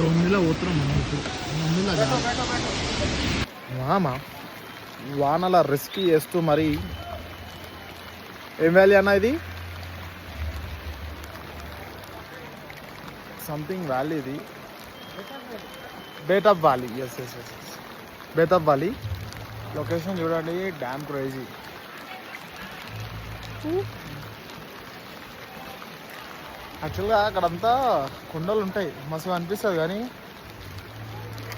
ಒಂದಿಲ್ಲ ಹೋತ್ರ ಒಂದಿಲ್ಲ మామ వానల రిస్క్ చేస్తూ మరి ఏం వ్యాలీ అన్న ఇది సంథింగ్ వ్యాలీ ఇది Betaab valley yes yes yes Betaab valley location చూడండి డ్యామ్ క్రేజీ యాక్చువల్గా అక్కడంతా కొండలు ఉంటాయి మస్తు అనిపిస్తుంది కానీ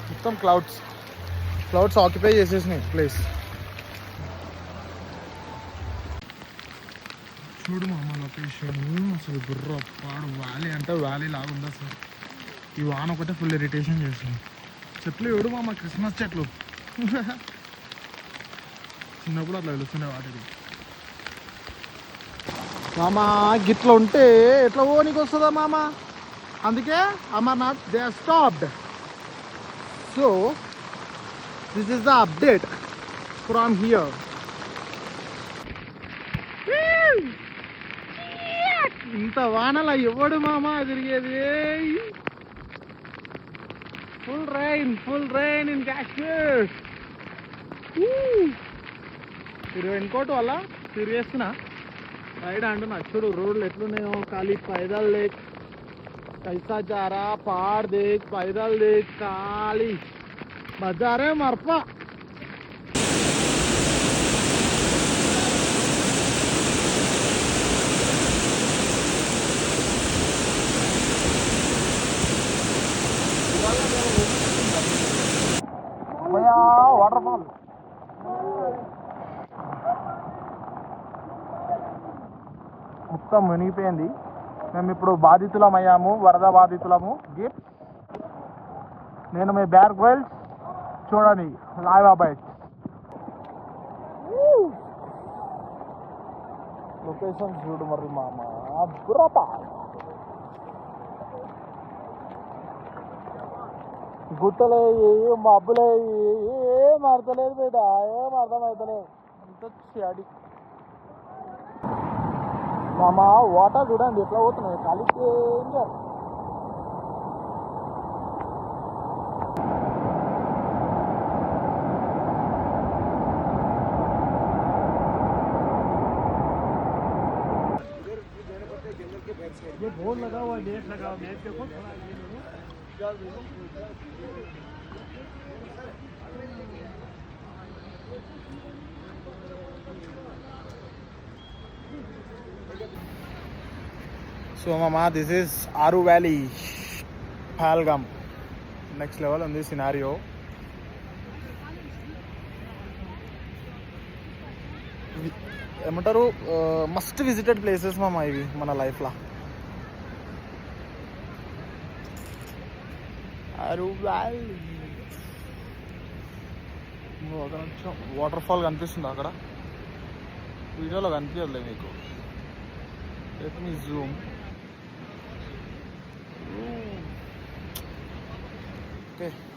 మొత్తం క్లౌడ్స్ ఆక్యుపై చేసేసినాయి ప్లేస్. చూడు మామ లొకేషన్ అసలు బుర్ర పాడు వ్యాలీ అంటే వ్యాలీ లాగా ఉంది అసలు. ఈ వాన ఒకటే ఫుల్ ఇరిటేషన్ చేస్తుంది. చెట్లు ఎవడు మామ క్రిస్మస్ చెట్లు చిన్నప్పుడు అట్లా తెలుస్తుండే వాటికి. మామ గిట్ల ఉంటే ఎట్లా ఓనికి వస్తుందా మామ, అందుకే Amarnath they are stopped. So this is the update from here. ఇంత వానలా ఎవడు మామ తిరిగేది. Full rain in Kashmir. ఇంకోటి వల్ల తిరిగేస్తున్నా రైడ్ అంటున్నా. చూడు రోడ్లు ఎట్లున్నాయో, ఖాళీ పైదల్ లేక్ కైసా జారా పహాड़ देख पैदल देख ఖాళీ బజారే మర్పా. వాటర్ ఫాల్ మొత్తం మునిగిపోయింది. మేము ఇప్పుడు బాధితులమయ్యాము, వరద బాధితులము. గిఫ్ట్ నేను మీ బ్యాక్ వెల్స్ చూడండి లైవ్ అబైట్. లొకేషన్ చూడు మరి మామ బుర్రపా. గుట్టలే మబ్బులే ఏం అర్థలేదు బిడ్డ, ఏం అర్థమవుతలేదు. అంత చెడి మామ. వాటర్ చూడండి ఎట్లా పోతున్నాయి, కలిసి ఏం చేయాలి. ये बोर्ड लगा हुआ है, नेट लगा हुआ है, नेट देखो थोड़ा ये సో మామా దిస్ ఈస్ ఆరు వ్యాలీ పహల్గామ్. నెక్స్ట్ లెవెల్ ఉంది సినారియో. ఏమంటారు మస్ట్ విజిటెడ్ ప్లేసెస్ మామ ఇవి మన లైఫ్లో. ఆరు వ్యాలీ ఒక నిమిషం వాటర్ ఫాల్ కనిపిస్తుంది అక్కడ, వీడియోలో కనిపించలేదు మీకు. Let me Zoom. ఓకే